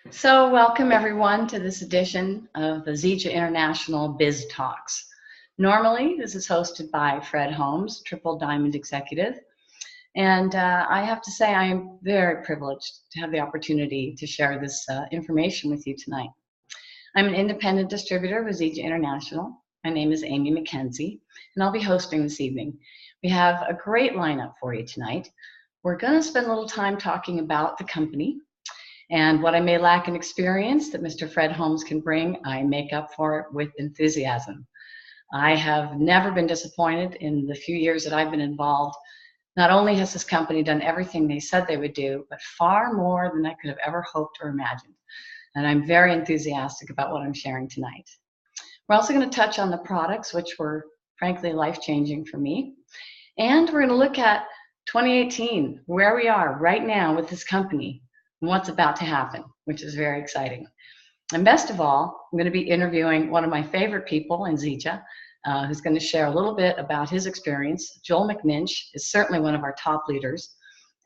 So welcome everyone to this edition of the Zija International Biz Talks. Normally, this is hosted by Fred Holmes, Triple Diamond Executive. And I have to say I am very privileged to have the opportunity to share this information with you tonight. I'm an independent distributor with Zija International. My name is Amy McKenzie, and I'll be hosting this evening. We have a great lineup for you tonight. We're going to spend a little time talking about the company, and what I may lack in experience that Mr. Fred Holmes can bring, I make up for it with enthusiasm. I have never been disappointed in the few years that I've been involved. Not only has this company done everything they said they would do, but far more than I could have ever hoped or imagined. And I'm very enthusiastic about what I'm sharing tonight. We're also going to touch on the products, which were frankly life-changing for me. And we're going to look at 2018, where we are right now with this company, and what's about to happen, which is very exciting. And best of all, I'm going to be interviewing one of my favorite people in Zija, who's going to share a little bit about his experience. Joel McNinch is certainly one of our top leaders,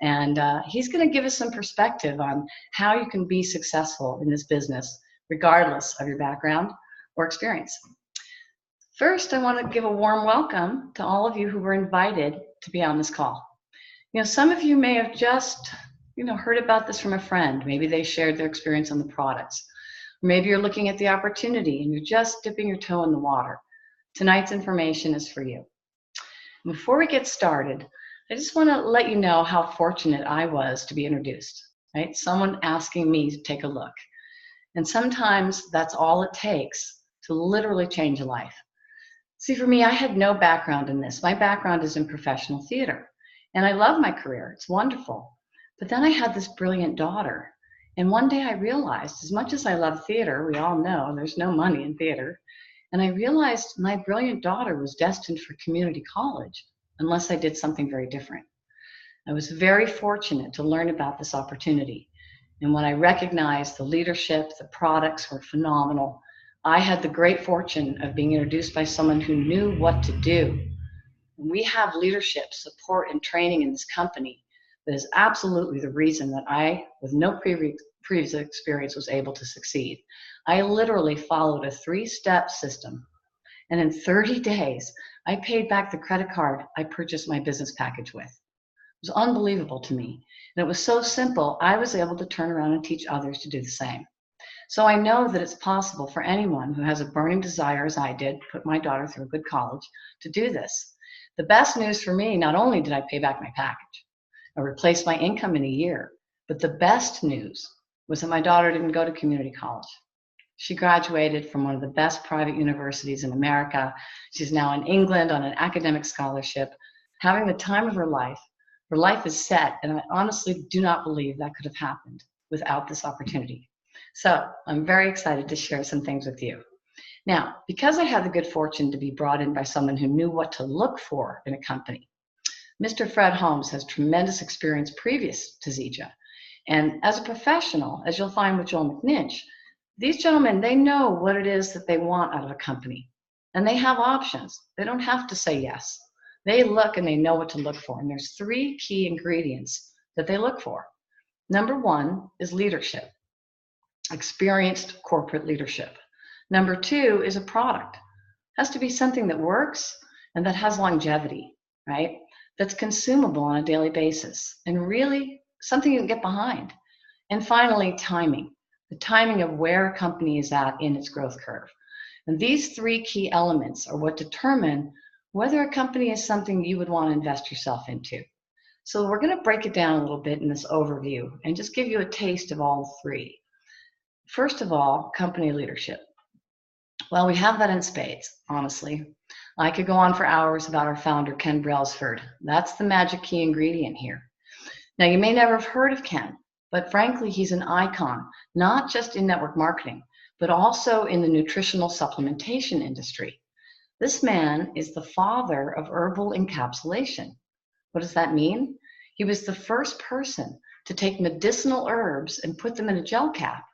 and he's going to give us some perspective on how you can be successful in this business, regardless of your background or experience. First, I want to give a warm welcome to all of you who were invited to be on this call. Some of you may have just heard about this from a friend. Maybe they shared their experience on the products. Or maybe you're looking at the opportunity and you're just dipping your toe in the water. Tonight's information is for you. Before we get started, I just want to let you know how fortunate I was to be introduced, right? Someone asking me to take a look. And sometimes that's all it takes to literally change a life. See, for me, I had no background in this. My background is in professional theater. And I love my career. It's wonderful. But then I had this brilliant daughter. And one day I realized, as much as I love theater, we all know there's no money in theater, and I realized my brilliant daughter was destined for community college unless I did something very different. I was very fortunate to learn about this opportunity. And when I recognized the leadership, the products were phenomenal, I had the great fortune of being introduced by someone who knew what to do. We have leadership, support, and training in this company that is absolutely the reason that I, with no previous experience, was able to succeed. I literally followed a 3-step system, and in 30 days, I paid back the credit card I purchased my business package with. It was unbelievable to me, and it was so simple, I was able to turn around and teach others to do the same. So I know that it's possible for anyone who has a burning desire, as I did, put my daughter through a good college, to do this. The best news for me, not only did I pay back my package, I replaced my income in a year, but the best news was that my daughter didn't go to community college. She graduated from one of the best private universities in America. She's now in England on an academic scholarship, having the time of her life. Her life is set, and I honestly do not believe that could have happened without this opportunity. So I'm very excited to share some things with you. Now, because I had the good fortune to be brought in by someone who knew what to look for in a company, Mr. Fred Holmes has tremendous experience previous to Zija. And as a professional, as you'll find with Joel McNinch, these gentlemen, they know what it is that they want out of a company. And they have options. They don't have to say yes. They look and they know what to look for. And there's 3 key ingredients that they look for. Number 1 is leadership, experienced corporate leadership. Number 2 is a product. It has to be something that works and that has longevity, right? That's consumable on a daily basis and really something you can get behind. And finally, timing, the timing of where a company is at in its growth curve. And these 3 key elements are what determine whether a company is something you would want to invest yourself into. So we're going to break it down a little bit in this overview and just give you a taste of all 3. First of all, company leadership. Well, we have that in spades, honestly. I could go on for hours about our founder, Ken Brailsford. That's the magic key ingredient here. Now, you may never have heard of Ken, but frankly, he's an icon, not just in network marketing, but also in the nutritional supplementation industry. This man is the father of herbal encapsulation. What does that mean? He was the first person to take medicinal herbs and put them in a gel cap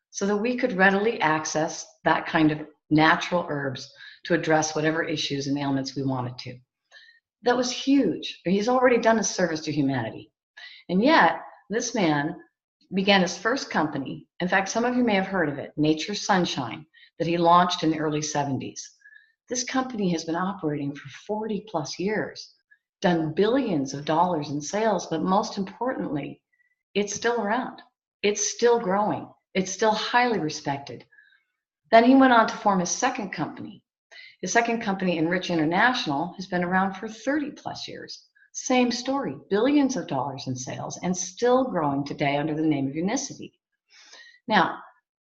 so that we could readily access that kind of natural herbs to address whatever issues and ailments we wanted to. That was huge. He's already done a service to humanity. And yet, this man began his first company. In fact, some of you may have heard of it, Nature's Sunshine, that he launched in the early 70s. This company has been operating for 40 plus years, done billions of dollars in sales, but most importantly, it's still around. It's still growing. It's still highly respected. Then he went on to form his second company. His second company, Earner International, has been around for 30 plus years. Same story, billions of dollars in sales and still growing today under the name of Unicity. Now,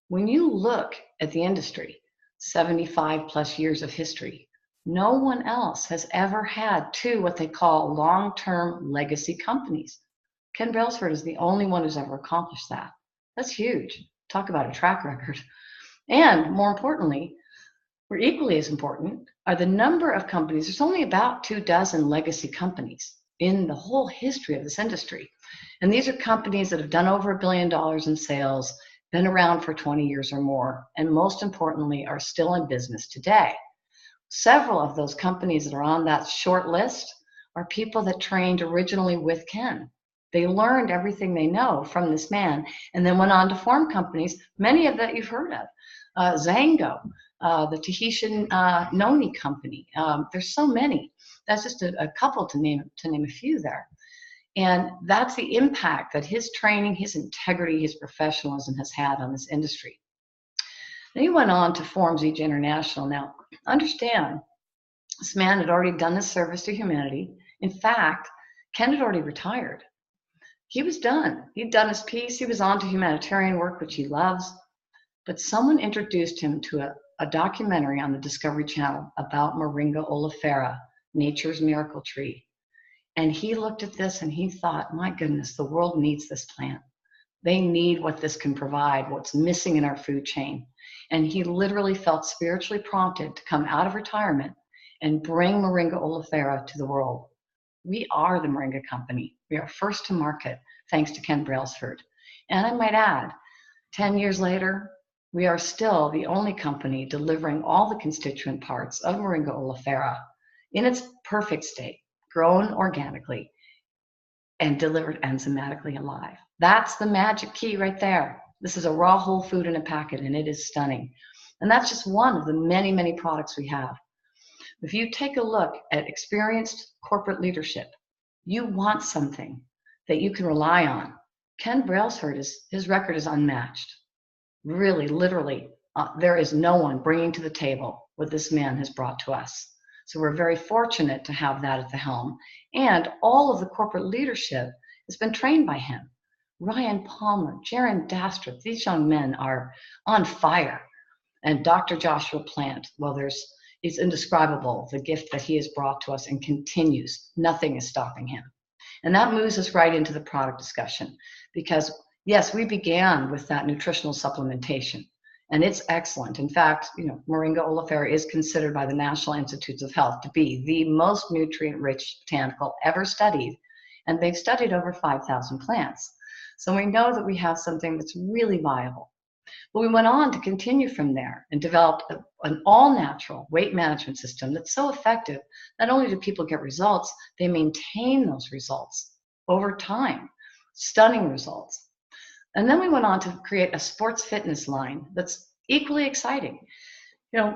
when you look at the industry, 75 plus years of history, no one else has ever had two what they call long-term legacy companies. Ken Brailsford is the only one who's ever accomplished that. That's huge. Talk about a track record. And more importantly, or equally as important, are the number of companies. There's only about 24 legacy companies in the whole history of this industry. And these are companies that have done over $1 billion in sales, been around for 20 years or more, and most importantly, are still in business today. Several of those companies that are on that short list are people that trained originally with Ken. They learned everything they know from this man and then went on to form companies, many of that you've heard of. Zango, the Tahitian noni company. There's so many. That's just a couple to name a few there. And that's the impact that his training, his integrity, his professionalism has had on this industry. Then he went on to form Zija International. Now, understand, this man had already done this service to humanity. In fact, Ken had already retired. He was done. He'd done his piece. He was on to humanitarian work, which he loves. But someone introduced him to a documentary on the Discovery Channel about Moringa oleifera, nature's miracle tree. And he looked at this and he thought, my goodness, the world needs this plant. They need what this can provide, what's missing in our food chain. And he literally felt spiritually prompted to come out of retirement and bring Moringa oleifera to the world. We are the Moringa Company. We are first to market, thanks to Ken Brailsford. And I might add, 10 years later, we are still the only company delivering all the constituent parts of Moringa oleifera in its perfect state, grown organically, and delivered enzymatically alive. That's the magic key right there. This is a raw whole food in a packet, and it is stunning. And that's just one of the many, many products we have. If you take a look at experienced corporate leadership, you want something that you can rely on. Ken Brailsford, his record is unmatched. Really, literally, there is no one bringing to the table what this man has brought to us. So we're very fortunate to have that at the helm. And all of the corporate leadership has been trained by him. Ryan Palmer, Jaron Dastrup, these young men are on fire. And Dr. Joshua Plant, well, it's indescribable, the gift that he has brought to us and continues. Nothing is stopping him. And that moves us right into the product discussion because, yes, we began with that nutritional supplementation, and it's excellent. In fact, Moringa oleifera is considered by the National Institutes of Health to be the most nutrient-rich botanical ever studied, and they've studied over 5,000 plants. So we know that we have something that's really viable. But we went on to continue from there and developed an all-natural weight management system that's so effective. Not only do people get results, they maintain those results over time. Stunning results. And then we went on to create a sports fitness line that's equally exciting.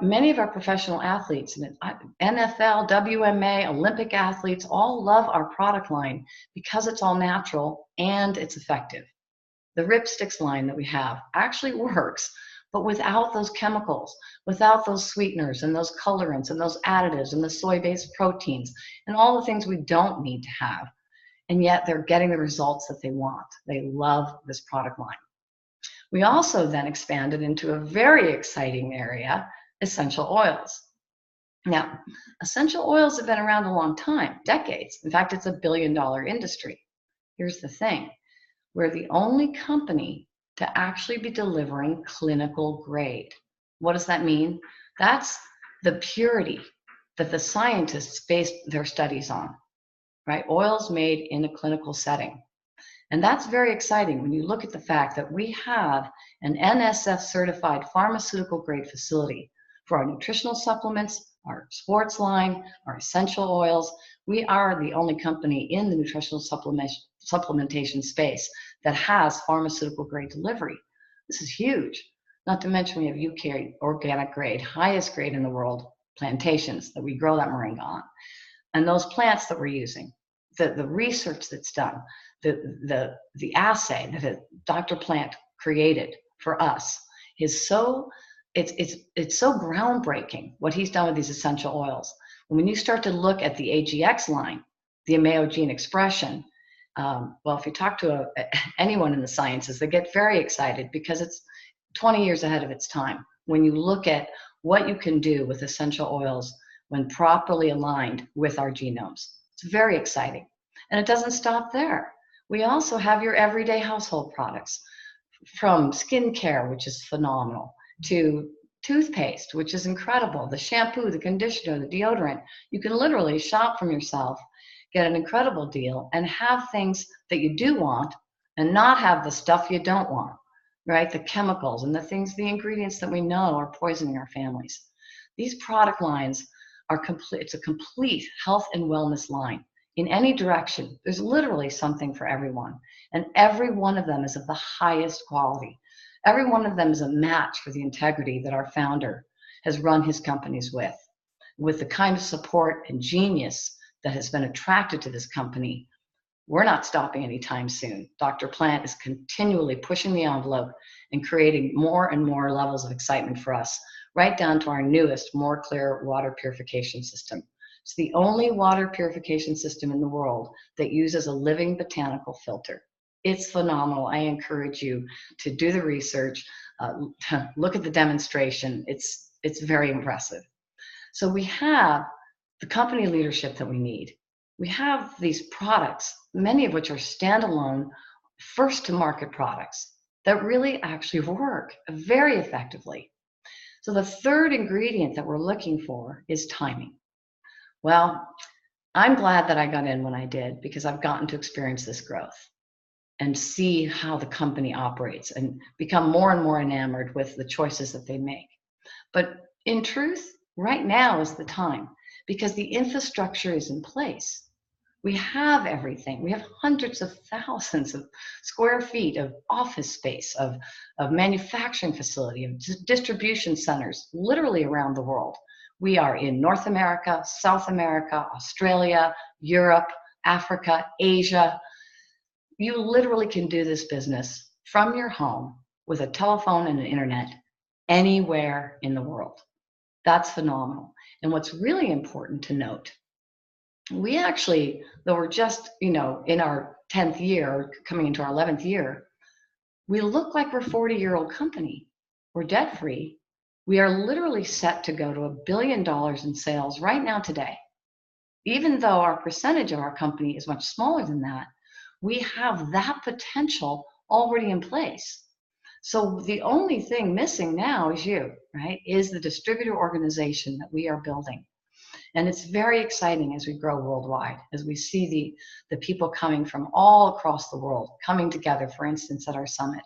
Many of our professional athletes, NFL, WMA, Olympic athletes, all love our product line because it's all natural and it's effective. The Ripsticks line that we have actually works, but without those chemicals, without those sweeteners and those colorants and those additives and the soy-based proteins and all the things we don't need to have. And yet they're getting the results that they want. They love this product line. We also then expanded into a very exciting area, essential oils. Now, essential oils have been around a long time, decades. In fact, it's a billion-dollar industry. Here's the thing. We're the only company to actually be delivering clinical grade. What does that mean? That's the purity that the scientists based their studies on, right? Oils made in a clinical setting. And that's very exciting when you look at the fact that we have an NSF certified pharmaceutical grade facility for our nutritional supplements, our sports line, our essential oils. We are the only company in the nutritional supplementation space that has pharmaceutical grade delivery. This is huge. Not to mention we have UK organic grade, highest grade in the world, plantations that we grow that moringa on. And those plants that we're using, the research that's done, the assay that Dr. Plant created for us is so, it's so groundbreaking what he's done with these essential oils. And when you start to look at the AGX line, the ameo gene expression, well, if you talk to anyone in the sciences, they get very excited because it's 20 years ahead of its time. When you look at what you can do with essential oils when properly aligned with our genomes, it's very exciting. And it doesn't stop there. We also have your everyday household products, from skincare, which is phenomenal, to toothpaste, which is incredible, the shampoo, the conditioner, the deodorant. You can literally shop from yourself, get an incredible deal, and have things that you do want and not have the stuff you don't want, right? The chemicals and the things, the ingredients that we know are poisoning our families. These product lines are complete. It's a complete health and wellness line. In any direction, there's literally something for everyone. And every one of them is of the highest quality. Every one of them is a match for the integrity that our founder has run his companies with the kind of support and genius that has been attracted to this company. We're not stopping anytime soon. Dr. Plant is continually pushing the envelope and creating more and more levels of excitement for us, right down to our newest, more clear water purification system. It's the only water purification system in the world that uses a living botanical filter. It's phenomenal. I encourage you to do the research, look at the demonstration. It's very impressive. So we have the company leadership that we need. We have these products, many of which are standalone, first to market products that really actually work very effectively. So the third ingredient that we're looking for is timing. Well, I'm glad that I got in when I did, because I've gotten to experience this growth and see how the company operates and become more and more enamored with the choices that they make. But in truth, right now is the time, because the infrastructure is in place. We have everything. We have hundreds of thousands of square feet of office space, of manufacturing facility, of distribution centers, literally around the world. We are in North America, South America, Australia, Europe, Africa, Asia. You literally can do this business from your home with a telephone and an internet anywhere in the world. That's phenomenal. And what's really important to note, we actually, though we're just, in our 10th year, coming into our 11th year, we look like we're a 40-year-old company. We're debt-free. We are literally set to go to $1 billion in sales right now today. Even though our percentage of our company is much smaller than that, we have that potential already in place. So the only thing missing now is you, right? Is the distributor organization that we are building. And it's very exciting as we grow worldwide, as we see the people coming from all across the world coming together, for instance, at our summit,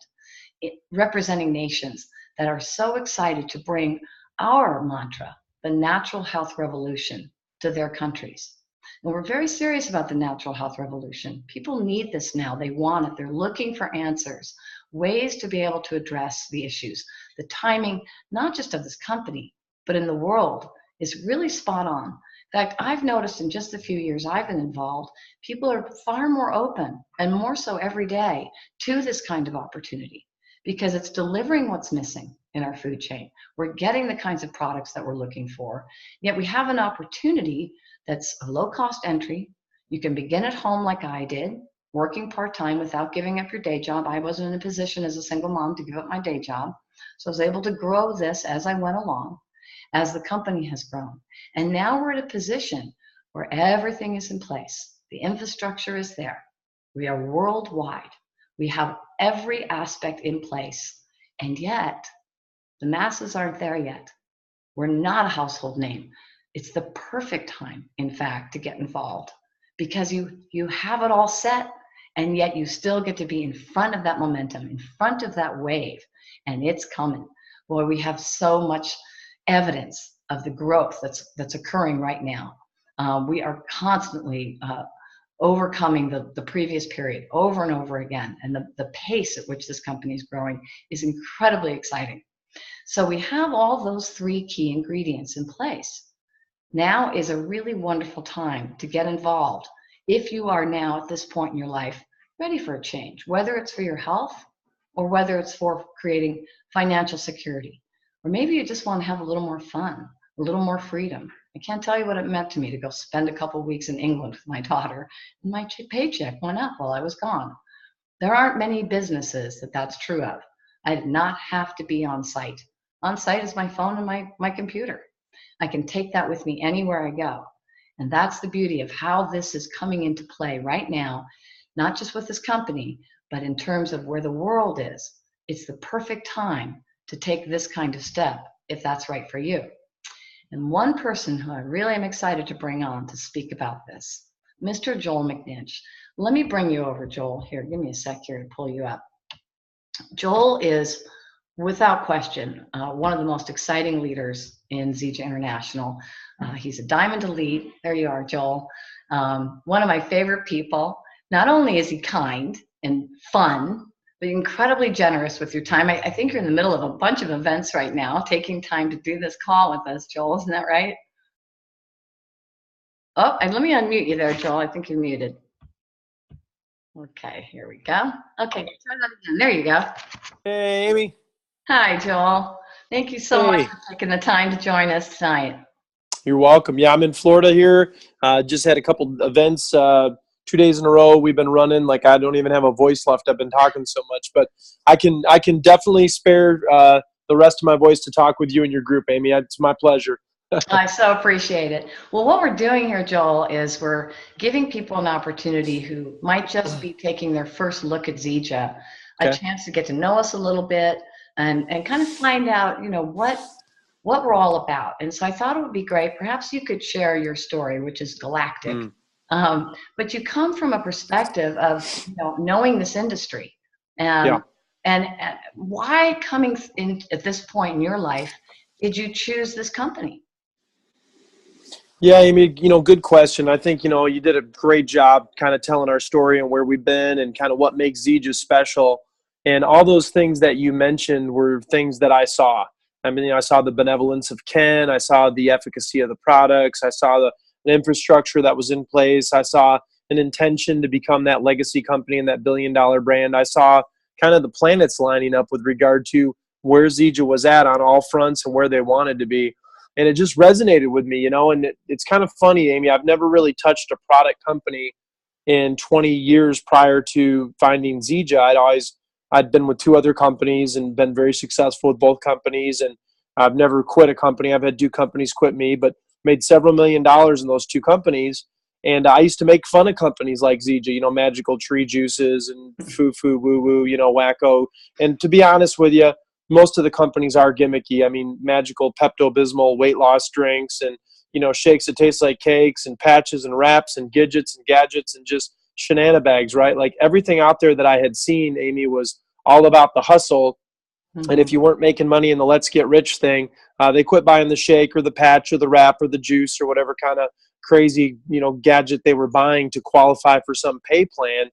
representing nations that are so excited to bring our mantra, the natural health revolution, to their countries. And we're very serious about the natural health revolution. People need this now. They want it. They're looking for answers, ways to be able to address the issues. The timing, not just of this company, but in the world, is really spot on. In fact, I've noticed in just the few years I've been involved, people are far more open, and more so every day, to this kind of opportunity, because it's delivering what's missing in our food chain. We're getting the kinds of products that we're looking for, yet we have an opportunity that's a low-cost entry. You can begin at home like I did, working part-time without giving up your day job. I wasn't in a position as a single mom to give up my day job, so I was able to grow this as I went along, as the company has grown. And now we're at a position where everything is in place. The infrastructure is there. We are worldwide. We have every aspect in place. And yet, the masses aren't there yet. We're not a household name. It's the perfect time, in fact, to get involved, because you have it all set, and yet you still get to be in front of that momentum, in front of that wave, and it's coming. Boy, we have so much evidence of the growth that's occurring right now. We are constantly overcoming the previous period over and over again. And the pace at which this company is growing is incredibly exciting. So we have all those three key ingredients in place. Now is a really wonderful time to get involved if you are now at this point in your life ready for a change, whether it's for your health or whether it's for creating financial security. Or maybe you just want to have a little more fun, a little more freedom. I can't tell you what it meant to me to go spend a couple of weeks in England with my daughter, and my paycheck went up while I was gone. There aren't many businesses that that's true of. I did not have to be on site. On site is my phone and my computer. I can take that with me anywhere I go. And that's the beauty of how this is coming into play right now, not just with this company, but in terms of where the world is. It's the perfect time to take this kind of step if that's right for you. And one person who I really am excited to bring on to speak about this, Mr. Joel McNinch. Let me bring you over, Joel. Here, give me a sec here to pull you up. Joel is, without question, one of the most exciting leaders in Zija International. He's a Diamond Elite. There you are, Joel. One of my favorite people. Not only is he kind and fun, but incredibly generous with your time. I think you're in the middle of a bunch of events right now, taking time to do this call with us, Joel. Isn't that right? Oh, and let me unmute you there, Joel. I think you're muted. Okay, here we go. Okay, try that again. There you go. Hey, Amy. Hi, Joel. Thank you so much for taking the time to join us tonight. You're welcome. Yeah, I'm in Florida here. Just had a couple events, 2 days in a row. We've been running like I don't even have a voice left. I've been talking so much, but I can definitely spare the rest of my voice to talk with you and your group, Amy. It's my pleasure. I so appreciate it. Well, what we're doing here, Joel, is we're giving people an opportunity who might just be taking their first look at Zija, a chance to get to know us a little bit and kind of find out, what we're all about. And so I thought it would be great. Perhaps you could share your story, which is galactic. But you come from a perspective of, knowing this industry and why coming in at this point in your life did you choose this company? Yeah, Amy, good question. I think, you did a great job kind of telling our story and where we've been and kind of what makes Zija special. And all those things that you mentioned were things that I saw. I mean, I saw the benevolence of Ken. I saw the efficacy of the products. I saw an infrastructure that was in place. I saw an intention to become that legacy company and that billion-dollar brand. I saw kind of the planets lining up with regard to where Zija was at on all fronts and where they wanted to be. And it just resonated with me, and it's kind of funny, Amy. I've never really touched a product company in 20 years prior to finding Zija. I'd been with 2 other companies and been very successful with both companies. And I've never quit a company. I've had 2 companies quit me, but made several $1 million in those 2 companies. And I used to make fun of companies like Zija, magical tree juices and foo-foo, woo-woo, wacko. And to be honest with you, most of the companies are gimmicky. I mean, magical Pepto-Bismol weight loss drinks and, shakes that taste like cakes and patches and wraps and gadgets and just shenanigans, right? Like everything out there that I had seen, Amy, was all about the hustle. And if you weren't making money in the let's get rich thing, they quit buying the shake or the patch or the wrap or the juice or whatever kind of crazy, gadget they were buying to qualify for some pay plan.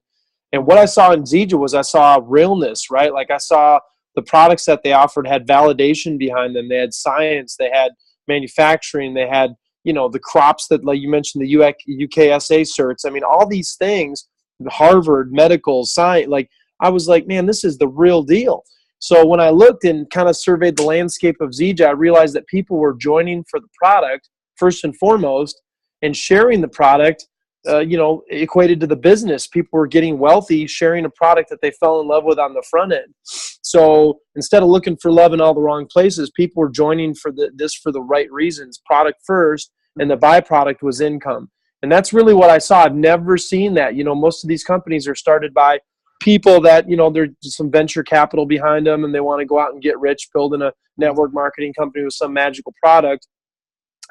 And what I saw in Zija was I saw realness, right? Like I saw the products that they offered had validation behind them. They had science, they had manufacturing, they had, the crops that, like you mentioned, the UKSA certs. I mean, all these things, Harvard, medical, science, like I was like, man, this is the real deal. So when I looked and kind of surveyed the landscape of Zija, I realized that people were joining for the product first and foremost, and sharing the product, equated to the business. People were getting wealthy, sharing a product that they fell in love with on the front end. So instead of looking for love in all the wrong places, people were joining for this for the right reasons, product first, and the byproduct was income. And that's really what I saw. I've never seen that. Most of these companies are started by people that, there's some venture capital behind them and they want to go out and get rich, building a network marketing company with some magical product.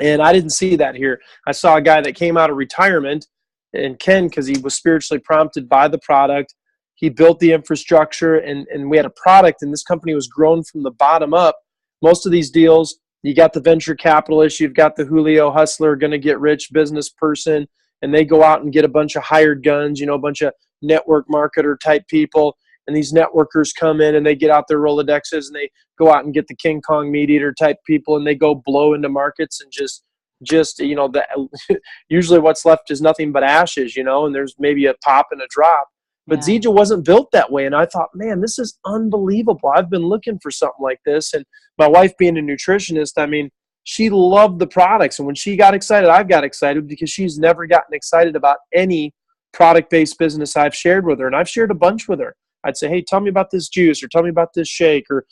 And I didn't see that here. I saw a guy that came out of retirement, and Ken, because he was spiritually prompted by the product, he built the infrastructure and we had a product, and this company was grown from the bottom up. Most of these deals, you got the venture capitalist, you've got the Julio hustler, going to get rich business person, and they go out and get a bunch of hired guns, a bunch of network marketer type people. And these networkers come in and they get out their Rolodexes and they go out and get the King Kong meat eater type people, and they go blow into markets and just usually what's left is nothing but ashes, and there's maybe a pop and a drop. But Yeah. Zija wasn't built that way. And I thought, man, this is unbelievable. I've been looking for something like this. And my wife being a nutritionist, I mean, she loved the products. And when she got excited, I got excited, because she's never gotten excited about any product-based business I've shared with her. And I've shared a bunch with her. I'd say, hey, tell me about this juice, or tell me about this shake, or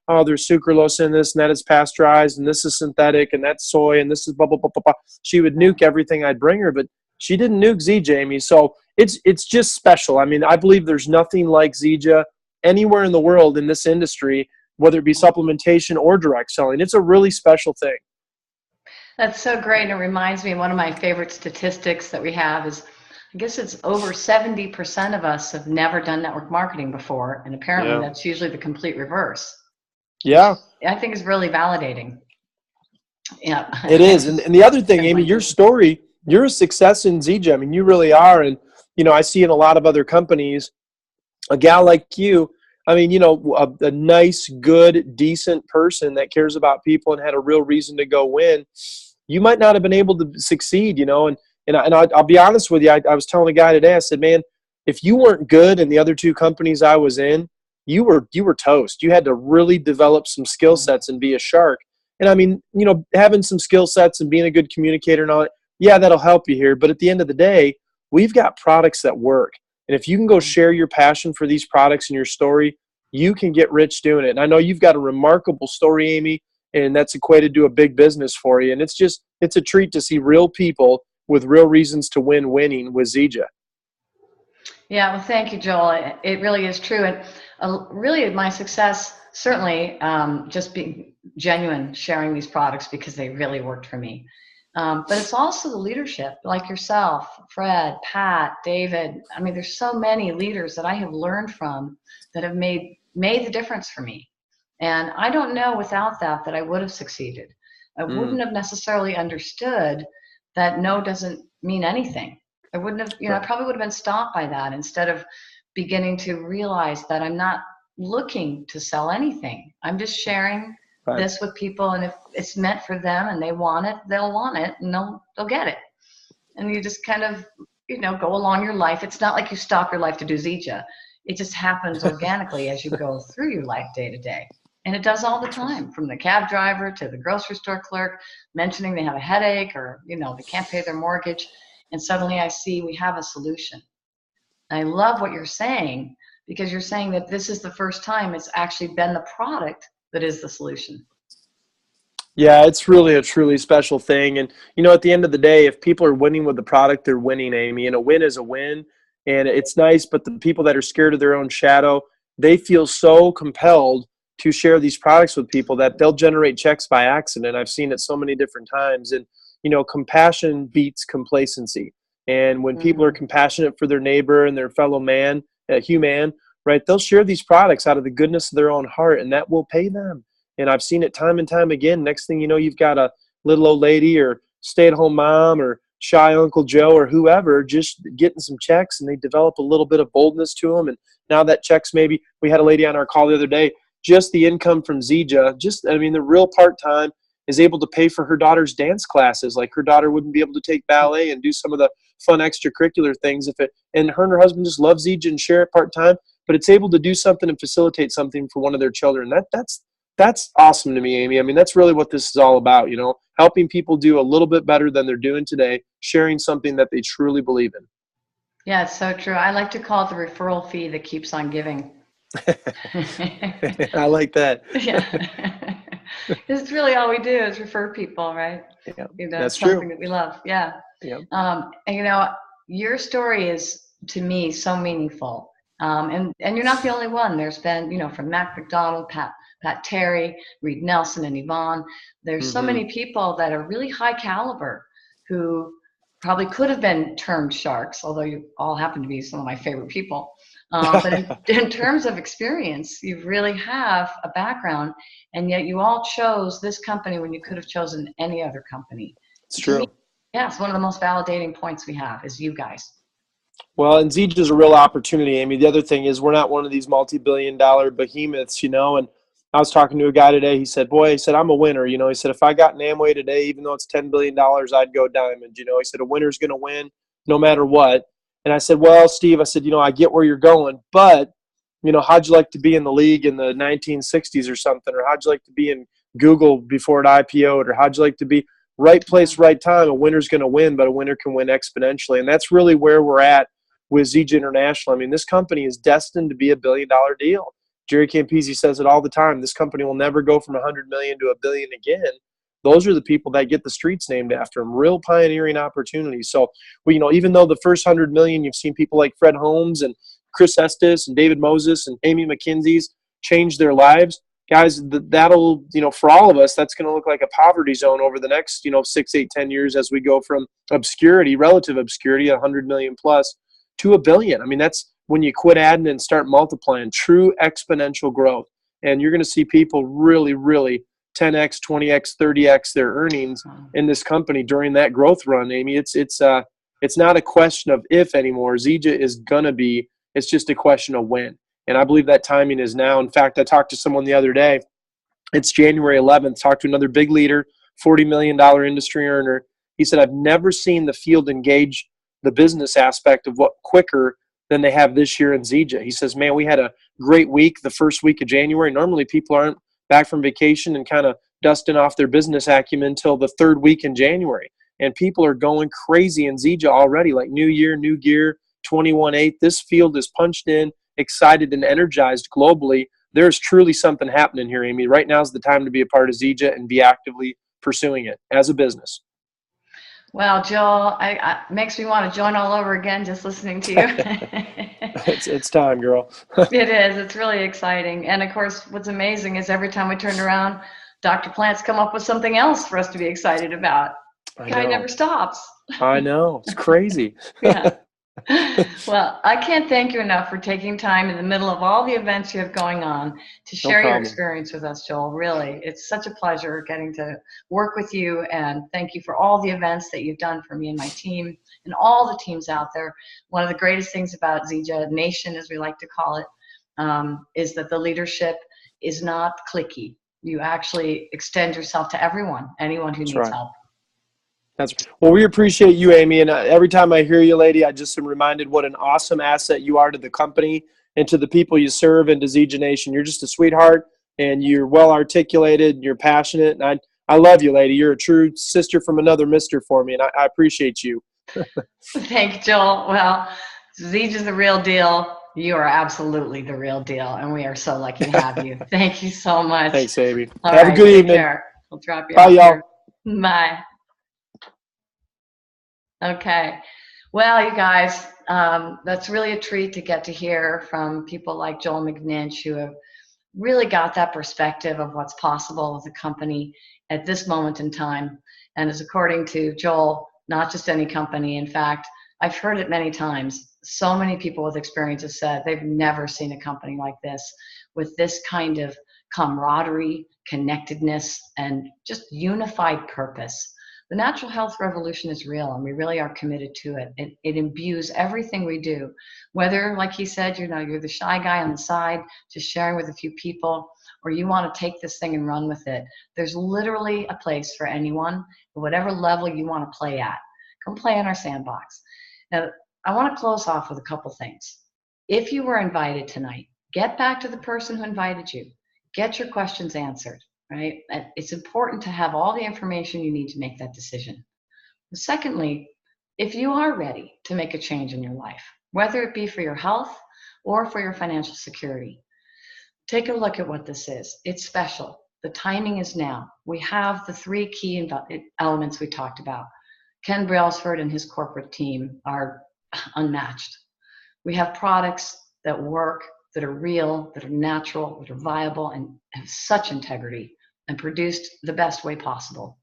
oh, there's sucralose in this, and that is pasteurized, and this is synthetic, and that's soy, and this is blah, blah, blah, blah, blah. She would nuke everything I'd bring her, but she didn't nuke Zija, Amy. So it's just special. I mean, I believe there's nothing like Zija anywhere in the world in this industry, whether it be supplementation or direct selling. It's a really special thing. That's so great. And it reminds me, one of my favorite statistics that we have is, I guess it's over 70% of us have never done network marketing before. And apparently that's usually the complete reverse. Yeah. I think is really validating. Yeah. It is. And the other thing, Amy, your story, you're a success in Zija. I mean, you really are. And, I see in a lot of other companies, a gal like you, I mean, a nice, good, decent person that cares about people and had a real reason to go win, you might not have been able to succeed, and I'll be honest with you. I was telling a guy today, I said, man, if you weren't good in the other two companies I was in, you were toast. You had to really develop some skill sets and be a shark. And I mean, having some skill sets and being a good communicator and all that, yeah, that'll help you here. But at the end of the day, we've got products that work. And if you can go share your passion for these products and your story, you can get rich doing it. And I know you've got a remarkable story, Amy, and that's equated to a big business for you. And it's a treat to see real people with real reasons to win winning with Zija. Yeah, well, thank you, Joel. It really is true. And really my success, certainly just being genuine, sharing these products because they really worked for me. But it's also the leadership, like yourself, Fred, Pat, David. I mean, there's so many leaders that I have learned from that have made the difference for me. And I don't know without that I would have succeeded. I wouldn't have necessarily understood that no doesn't mean anything. I wouldn't have, I probably would have been stopped by that, instead of beginning to realize that I'm not looking to sell anything. I'm just sharing this with people, and if it's meant for them and they want it, they'll want it, and they'll get it. And you just kind of, go along your life. It's not like you stop your life to do Zija. It just happens organically as you go through your life day to day. And it does all the time, from the cab driver to the grocery store clerk mentioning they have a headache, or, they can't pay their mortgage. And suddenly I see we have a solution. And I love what you're saying, because you're saying that this is the first time it's actually been the product that is the solution. Yeah, it's really a truly special thing. And, at the end of the day, if people are winning with the product, they're winning, Amy. And a win is a win. And it's nice, but the people that are scared of their own shadow, they feel so compelled to share these products with people that they'll generate checks by accident. I've seen it so many different times. And, compassion beats complacency. And when people are compassionate for their neighbor and their fellow man, human, right, they'll share these products out of the goodness of their own heart, and that will pay them. And I've seen it time and time again. Next thing you know, you've got a little old lady or stay-at-home mom or shy Uncle Joe or whoever just getting some checks, and they develop a little bit of boldness to them. And now that checks, maybe we had a lady on our call the other day, just the income from Zija, the real part-time, is able to pay for her daughter's dance classes. Like, her daughter wouldn't be able to take ballet and do some of the fun extracurricular things and her and her husband just love Zija and share it part-time, but it's able to do something and facilitate something for one of their children. That's awesome to me, Amy. I mean, that's really what this is all about, helping people do a little bit better than they're doing today, sharing something that they truly believe in. Yeah, it's so true. I like to call it the referral fee that keeps on giving. I like that. Yeah. It's really all we do is refer people, right? Yeah, that's something that we love. Yeah. And your story is, to me, so meaningful. And you're not the only one. There's been, from Mac McDonald, Pat Terry, Reed Nelson, and Yvonne. There's so many people that are really high caliber who probably could have been termed sharks, although you all happen to be some of my favorite people. But in terms of experience, you really have a background, and yet you all chose this company when you could have chosen any other company. It's true. Yeah, it's one of the most validating points we have is you guys. Well, and Zija is a real opportunity, Amy. The other thing is we're not one of these multi-billion-dollar behemoths, and I was talking to a guy today. He said, boy, he said, I'm a winner. He said, if I got an Amway today, even though it's $10 billion, I'd go diamond. He said, a winner's going to win no matter what. And I said, well, Steve, I said, I get where you're going, but, how'd you like to be in the league in the 1960s or something? Or how'd you like to be in Google before it IPO'd? Or how'd you like to be right place, right time? A winner's going to win, but a winner can win exponentially. And that's really where we're at with Zija International. I mean, this company is destined to be $1 billion deal. Jerry Campese says it all the time. This company will never go from 100 million to $1 billion again. Those are the people that get the streets named after them. Real pioneering opportunities. So, even though the first 100 million, you've seen people like Fred Holmes and Chris Estes and David Moses and Amy McKenzie's change their lives. Guys, that'll, for all of us, that's going to look like a poverty zone over the next, 6, 8, 10 years as we go from obscurity, relative obscurity, 100 million plus, to $1 billion. I mean, that's when you quit adding and start multiplying, true exponential growth. And you're going to see people really, really 10x, 20x, 30x their earnings in this company during that growth run, Amy. It's not a question of if anymore. Zija is going to be, it's just a question of when. And I believe that timing is now. In fact, I talked to someone the other day. It's January 11th, talked to another big leader, $40 million industry earner. He said, I've never seen the field engage the business aspect of what quicker than they have this year in Zija. He says, man, we had a great week the first week of January. Normally people aren't back from vacation and kind of dusting off their business acumen until the third week in January. And people are going crazy in Zija already, like new year, new gear, 21/8. This field is punched in, excited and energized globally. There's truly something happening here, Amy. Right now is the time to be a part of Zija and be actively pursuing it as a business. Well, Joel, I makes me want to join all over again just listening to you. It's time, girl. It is. It's really exciting. And of course, what's amazing is every time we turn around, Dr. Plants come up with something else for us to be excited about. Guy never stops. I know. It's crazy. Yeah. Well, I can't thank you enough for taking time in the middle of all the events you have going on to share your experience with us, Joel. Really, it's such a pleasure getting to work with you, and thank you for all the events that you've done for me and my team and all the teams out there. One of the greatest things about Zija Nation, as we like to call it, is that the leadership is not cliquey. You actually extend yourself to anyone who needs help. Well, we appreciate you, Amy. And every time I hear you, lady, I just am reminded what an awesome asset you are to the company and to the people you serve and to Zija Nation. You're just a sweetheart, and you're well articulated, and you're passionate. And I love you, lady. You're a true sister from another mister for me, and I appreciate you. Thank you, Joel. Well, Zija's the real deal. You are absolutely the real deal, and we are so lucky to have you. Thank you so much. Thanks, Amy. Have a good evening. Care. We'll drop you Bye, off y'all. here. Bye. Okay. Well, you guys, that's really a treat to get to hear from people like Joel McNinch, who have really got that perspective of what's possible with a company at this moment in time. And as according to Joel, not just any company. In fact, I've heard it many times. So many people with experience have said they've never seen a company like this with this kind of camaraderie, connectedness, and just unified purpose. The natural health revolution is real, and we really are committed to it. It imbues everything we do, whether, like he said, you're the shy guy on the side, just sharing with a few people, or you want to take this thing and run with it. There's literally a place for anyone, at whatever level you want to play at. Come play in our sandbox. Now, I want to close off with a couple things. If you were invited tonight, get back to the person who invited you. Get your questions answered. Right? It's important to have all the information you need to make that decision. Secondly, if you are ready to make a change in your life, whether it be for your health or for your financial security, take a look at what this is. It's special. The timing is now. We have the three key elements we talked about. Ken Brailsford and his corporate team are unmatched. We have products that work, that are real, that are natural, that are viable, and have such integrity, and produced the best way possible.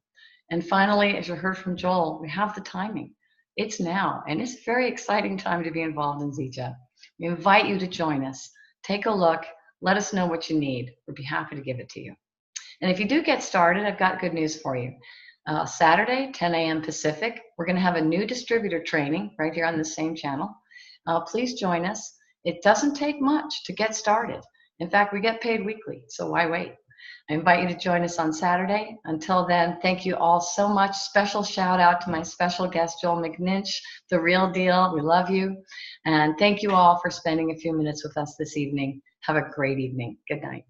And finally, as you heard from Joel, we have the timing. It's now, and it's a very exciting time to be involved in Zija. We invite you to join us. Take a look. Let us know what you need. We'd be happy to give it to you. And if you do get started, I've got good news for you. Saturday, 10 a.m. Pacific. We're going to have a new distributor training right here on the same channel. Please join us. It doesn't take much to get started. In fact, we get paid weekly, so why wait? I invite you to join us on Saturday. Until then, thank you all so much. Special shout out to my special guest, Joel McNinch, the real deal. We love you. And thank you all for spending a few minutes with us this evening. Have a great evening. Good night.